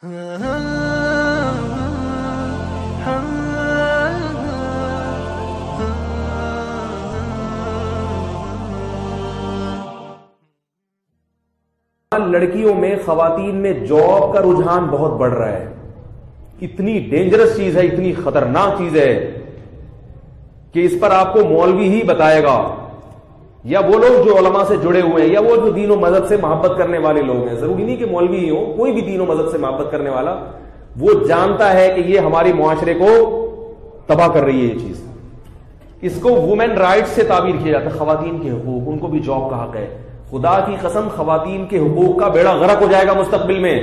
لڑکیوں میں خواتین میں جاب کا رجحان بہت بڑھ رہا ہے. اتنی ڈینجرس چیز ہے, اتنی خطرناک چیز ہے کہ اس پر آپ کو مولوی ہی بتائے گا, یا وہ لوگ جو علماء سے جڑے ہوئے ہیں, یا وہ جو دین و مذہب سے محبت کرنے والے لوگ ہیں. ضروری نہیں کہ مولوی ہی ہو, کوئی بھی دین و مذہب سے محبت کرنے والا وہ جانتا ہے کہ یہ ہمارے معاشرے کو تباہ کر رہی ہے یہ چیز. اس کو وومن رائٹس سے تعبیر کیا جاتا ہے, خواتین کے حقوق, ان کو بھی جاب کا حق ہے. خدا کی قسم خواتین کے حقوق کا بیڑا غرق ہو جائے گا مستقبل میں.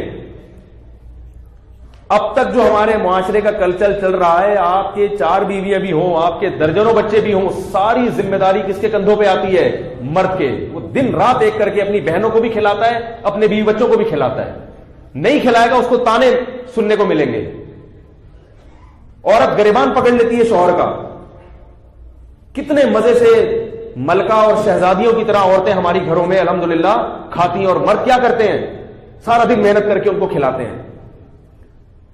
اب تک جو ہمارے معاشرے کا کلچر چل رہا ہے, آپ کے 4 بیویاں بھی ہوں, آپ کے درجنوں بچے بھی ہوں, ساری ذمہ داری کس کے کندھوں پہ آتی ہے؟ مرد کے. وہ دن رات ایک کر کے اپنی بہنوں کو بھی کھلاتا ہے, اپنے بیوی بچوں کو بھی کھلاتا ہے. نہیں کھلائے گا اس کو تانے سننے کو ملیں گے. عورت گریبان پکڑ لیتی ہے شوہر کا. کتنے مزے سے ملکہ اور شہزادیوں کی طرح عورتیں ہماری گھروں میں الحمدللہ کھاتی ہیں, اور مرد کیا کرتے ہیں؟ سارا دن محنت کر کے ان کو کھلاتے ہیں.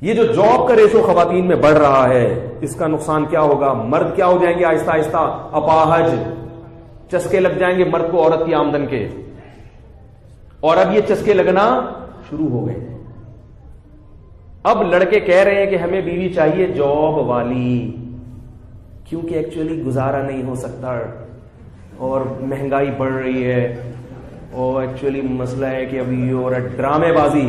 یہ جو جاب کا ریشو خواتین میں بڑھ رہا ہے, اس کا نقصان کیا ہوگا؟ مرد کیا ہو جائیں گے آہستہ آہستہ؟ اپاہج, چسکے لگ جائیں گے مرد کو عورت کی آمدن کے. اور اب یہ چسکے لگنا شروع ہو گئے. اب لڑکے کہہ رہے ہیں کہ ہمیں بیوی چاہیے جاب والی, کیونکہ ایکچولی گزارا نہیں ہو سکتا اور مہنگائی بڑھ رہی ہے, اور ایکچولی مسئلہ ہے کہ ابھی اور ڈرامے بازی.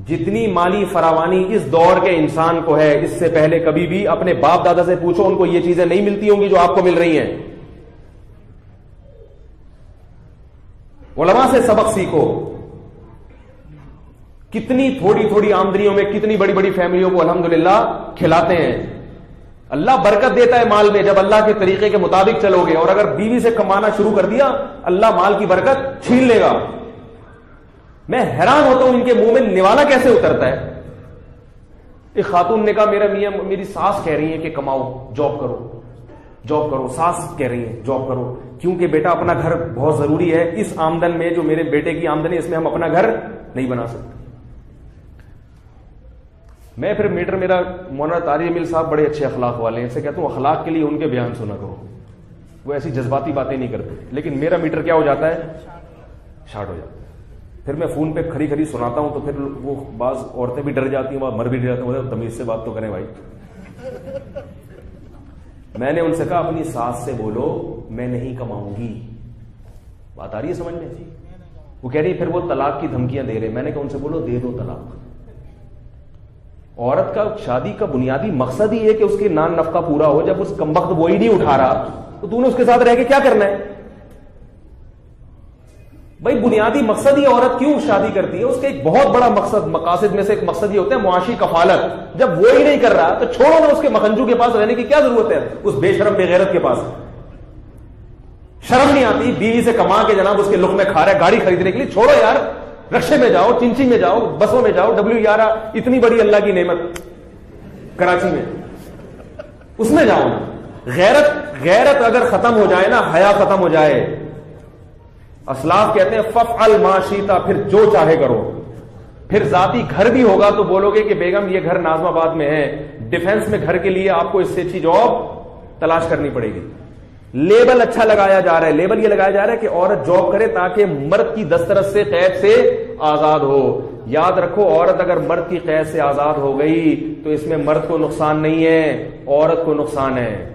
جتنی مالی فراوانی اس دور کے انسان کو ہے, اس سے پہلے کبھی بھی اپنے باپ دادا سے پوچھو, ان کو یہ چیزیں نہیں ملتی ہوں گی جو آپ کو مل رہی ہیں. علماء سے سبق سیکھو. کتنی تھوڑی تھوڑی آمدنیوں میں کتنی بڑی بڑی فیملیوں کو الحمدللہ کھلاتے ہیں. اللہ برکت دیتا ہے مال میں جب اللہ کے طریقے کے مطابق چلو گے. اور اگر بیوی سے کمانا شروع کر دیا, اللہ مال کی برکت چھین لے گا. میں حیران ہوتا ہوں ان کے منہ میں نوالا کیسے اترتا ہے. ایک خاتون نے کہا میرا میاں میری ساس کہہ رہی ہے کہ کماؤ, جاب کرو, جاب کرو. ساس کہہ رہی ہے جاب کرو, کیونکہ بیٹا اپنا گھر بہت ضروری ہے. اس آمدن میں جو میرے بیٹے کی آمدن ہے, اس میں ہم اپنا گھر نہیں بنا سکتے. میں پھر میرا مولانا طارق جمیل صاحب بڑے اچھے اخلاق والے ہیں, ان سے کہتا ہوں اخلاق کے لیے ان کے بیان سنا کرو, وہ ایسی جذباتی باتیں نہیں کرتے. لیکن میرا میٹر کیا ہو جاتا ہے؟ شارٹ ہو جاتا ہے. پھر میں فون پہ کھری سناتا ہوں تو پھر وہ بعض عورتیں بھی ڈر جاتی ہیں, مر بھی ڈر جاتے ہیں. تمیز سے بات تو کریں بھائی. میں نے ان سے کہا اپنی ساس سے بولو میں نہیں کماؤں گی. بات آ رہی ہے سمجھ میں؟ وہ کہہ رہی پھر وہ طلاق کی دھمکیاں دے رہے. میں نے کہا ان سے بولو دے دو طلاق. عورت کا شادی کا بنیادی مقصد ہی ہے کہ اس کے نان نفقہ پورا ہو. جب اس کمبخت وہی نہیں اٹھا رہا تو تو نے اس کے ساتھ رہ کے کیا کرنا ہے بھائی؟ بنیادی مقصد ہی عورت کیوں شادی کرتی ہے, اس کے ایک بہت بڑا مقصد, مقاصد میں سے ایک مقصد یہ ہوتا ہے معاشی کفالت. جب وہ ہی نہیں کر رہا تو چھوڑو نا, اس کے مکھنجو کے پاس رہنے کی کیا ضرورت ہے, اس بے شرم بے غیرت کے پاس. شرم نہیں آتی بیوی سے کما کے جناب اس کے لقمے کھا رہا ہے گاڑی خریدنے کے لیے؟ چھوڑو یار, رکشے میں جاؤ, چنچی میں جاؤ, بسوں میں جاؤ. W11 اتنی بڑی اللہ کی نعمت کراچی میں, اس میں جاؤ. غیرت اگر ختم ہو جائے نا, حیا ختم ہو جائے, اسلاف کہتے ہیں ففعل ما شئت, پھر جو چاہے کرو. پھر ذاتی گھر بھی ہوگا تو بولو گے کہ بیگم یہ گھر ناظم آباد میں ہے, ڈیفنس میں گھر کے لیے آپ کو اس سے اچھی جاب تلاش کرنی پڑے گی. لیبل اچھا لگایا جا رہا ہے, لیبل یہ لگایا جا رہا ہے کہ عورت جاب کرے تاکہ مرد کی دسترس سے, قید سے آزاد ہو. یاد رکھو, عورت اگر مرد کی قید سے آزاد ہو گئی تو اس میں مرد کو نقصان نہیں ہے, عورت کو نقصان ہے.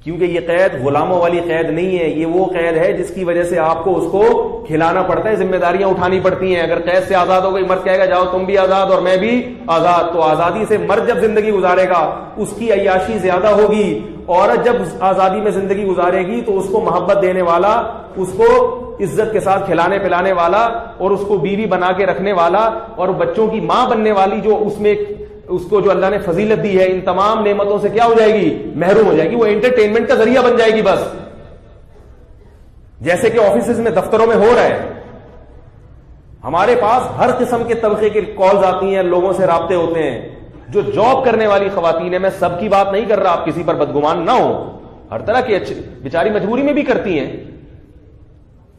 کیونکہ یہ قید غلاموں والی قید نہیں ہے, یہ وہ قید ہے جس کی وجہ سے آپ کو اس کو کھلانا پڑتا ہے, ذمہ داریاں اٹھانی پڑتی ہیں. اگر قید سے آزاد ہو گئی, مرد کہے گا جاؤ تم بھی آزاد اور میں بھی آزاد, تو آزادی سے مرد جب زندگی گزارے گا اس کی عیاشی زیادہ ہوگی. عورت جب آزادی میں زندگی گزارے گی تو اس کو محبت دینے والا, اس کو عزت کے ساتھ کھلانے پلانے والا, اور اس کو بیوی بنا کے رکھنے والا, اور بچوں کی ماں بننے والی, جو اس میں اس کو جو اللہ نے فضیلت دی ہے, ان تمام نعمتوں سے کیا ہو جائے گی؟ محروم ہو جائے گی. وہ انٹرٹینمنٹ کا ذریعہ بن جائے گی بس, جیسے کہ آفیسز میں, دفتروں میں ہو رہا ہے. ہمارے پاس ہر قسم کے طبقے کی کالز آتی ہیں, لوگوں سے رابطے ہوتے ہیں. جو جاب کرنے والی خواتین ہیں, میں سب کی بات نہیں کر رہا, آپ کسی پر بدگمان نہ ہو, ہر طرح کی بیچاری مجبوری میں بھی کرتی ہیں,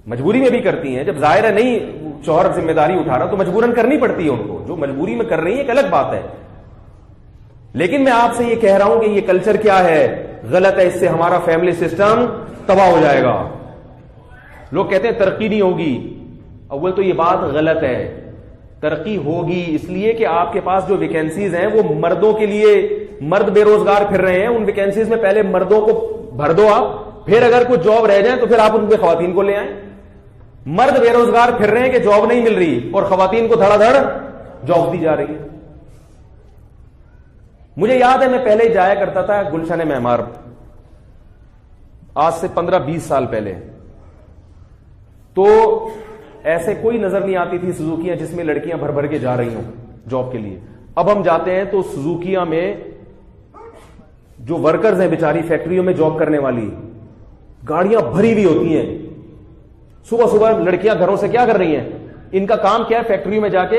مجبوری میں بھی کرتی ہیں. جب ظاہر ہے نہیں شوہر ذمہ داری اٹھا رہا تو مجبوراً کرنی پڑتی ہے ان کو. جو مجبوری میں کر رہی ہیں ایک الگ بات ہے. لیکن میں آپ سے یہ کہہ رہا ہوں کہ یہ کلچر کیا ہے؟ غلط ہے. اس سے ہمارا فیملی سسٹم تباہ ہو جائے گا. لوگ کہتے ہیں ترقی نہیں ہوگی. اول تو یہ بات غلط ہے. ترقی ہوگی اس لیے کہ آپ کے پاس جو ویکینسیز ہیں وہ مردوں کے لیے, مرد بے روزگار پھر رہے ہیں, ان ویکینسیز میں پہلے مردوں کو بھر دو آپ, پھر اگر کوئی جاب رہ جائے تو پھر آپ ان پہ خواتین کو لے آئیں. مرد بے روزگار پھر رہے ہیں کہ جاب نہیں مل رہی اور خواتین کو دھڑا دھڑ جاب دی جا رہی ہے. مجھے یاد ہے میں پہلے جایا کرتا تھا گلشن معمار, آج سے 15-20 سال پہلے. تو ایسے کوئی نظر نہیں آتی تھی سزوکیاں جس میں لڑکیاں بھر بھر کے جا رہی ہوں جاب کے لیے. اب ہم جاتے ہیں تو سزوکیاں میں جو ورکرز ہیں بیچاری فیکٹریوں میں جاب کرنے والی, گاڑیاں بھری ہوئی ہوتی ہیں. صبح صبح لڑکیاں گھروں سے کیا کر رہی ہیں؟ ان کا کام کیا ہے؟ فیکٹری میں جا کے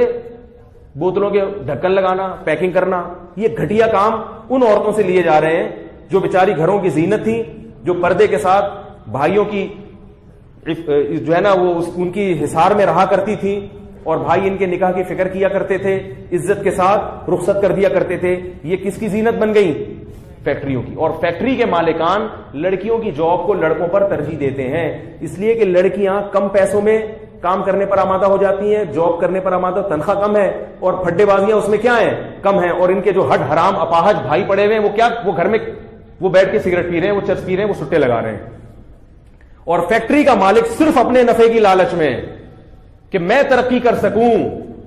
بوتلوں کے ڈھکن لگانا, پیکنگ کرنا. یہ گھٹیا کام ان عورتوں سے لیے جا رہے ہیں جو بیچاری گھروں کی زینت تھی, جو پردے کے ساتھ بھائیوں کی جو ہے نا وہ ان کی حصار میں رہا کرتی تھی, اور بھائی ان کے نکاح کی فکر کیا کرتے تھے, عزت کے ساتھ رخصت کر دیا کرتے تھے. یہ کس کی زینت بن گئی؟ فیکٹریوں کی. اور فیکٹری کے مالکان لڑکیوں کی جاب کو لڑکوں پر ترجیح دیتے ہیں, اس لیے کہ لڑکیاں کم پیسوں میں کام کرنے پر آمادہ ہو جاتی ہیں, جاب کرنے پر آمادہ, تنخواہ کم ہے, اور پھڈے بازیاں اس میں کیا ہیں؟ کم ہیں. اور ان کے جو ہٹ حرام اپاہج بھائی پڑے ہوئے ہیں وہ کیا, وہ گھر میں وہ بیٹھ کے سگریٹ پی رہے ہیں, وہ چرس پی رہے ہیں, وہ سٹے لگا رہے ہیں. اور فیکٹری کا مالک صرف اپنے نفع کی لالچ میں کہ میں ترقی کر سکوں,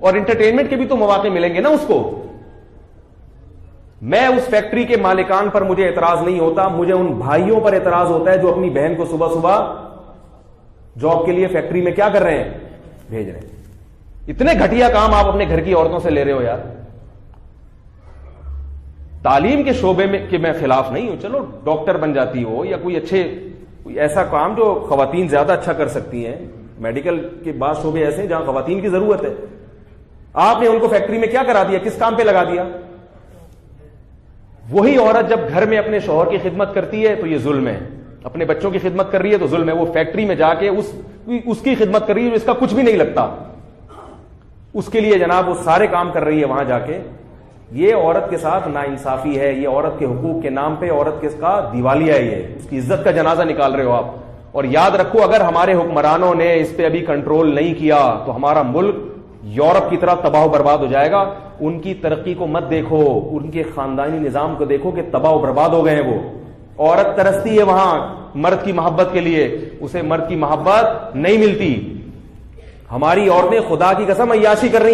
اور انٹرٹینمنٹ کے بھی تو مواقع ملیں گے نا اس کو. میں اس فیکٹری کے مالکان پر مجھے اعتراض نہیں ہوتا, مجھے ان بھائیوں پر اعتراض ہوتا ہے جو اپنی بہن کو صبح صبح جاب کے لیے فیکٹری میں کیا کر رہے ہیں؟ بھیج رہے ہیں. اتنے گھٹیا کام آپ اپنے گھر کی عورتوں سے لے رہے ہو یار. تعلیم کے شعبے میں کہ میں خلاف نہیں ہوں, چلو ڈاکٹر بن جاتی ہو یا کوئی ایسا کام جو خواتین زیادہ اچھا کر سکتی ہیں. میڈیکل کے بعض شعبے ایسے ہیں جہاں خواتین کی ضرورت ہے. آپ نے ان کو فیکٹری میں کیا کرا دیا؟ کس کام پہ لگا دیا؟ وہی عورت جب گھر میں اپنے شوہر کی خدمت کرتی ہے تو یہ ظلم ہے, اپنے بچوں کی خدمت کر رہی ہے تو ظلم ہے. وہ فیکٹری میں جا کے اس کی خدمت کر رہی ہے جو اس کا کچھ بھی نہیں لگتا, اس کے لیے جناب وہ سارے کام کر رہی ہے وہاں جا کے. یہ عورت کے ساتھ ناانصافی ہے. یہ عورت کے حقوق کے نام پہ عورت کے کا دیوالیہ ہے. یہ اس کی عزت کا جنازہ نکال رہے ہو آپ. اور یاد رکھو اگر ہمارے حکمرانوں نے اس پہ ابھی کنٹرول نہیں کیا تو ہمارا ملک یورپ کی طرح تباہ و برباد ہو جائے گا. ان کی ترقی کو مت دیکھو, ان کے خاندانی نظام کو دیکھو کہ تباہ و برباد ہو گئے ہیں. وہ عورت ترستی ہے وہاں مرد کی محبت کے لیے, اسے مرد کی محبت نہیں ملتی. ہماری عورتیں خدا کی قسم عیاشی کر رہی ہیں.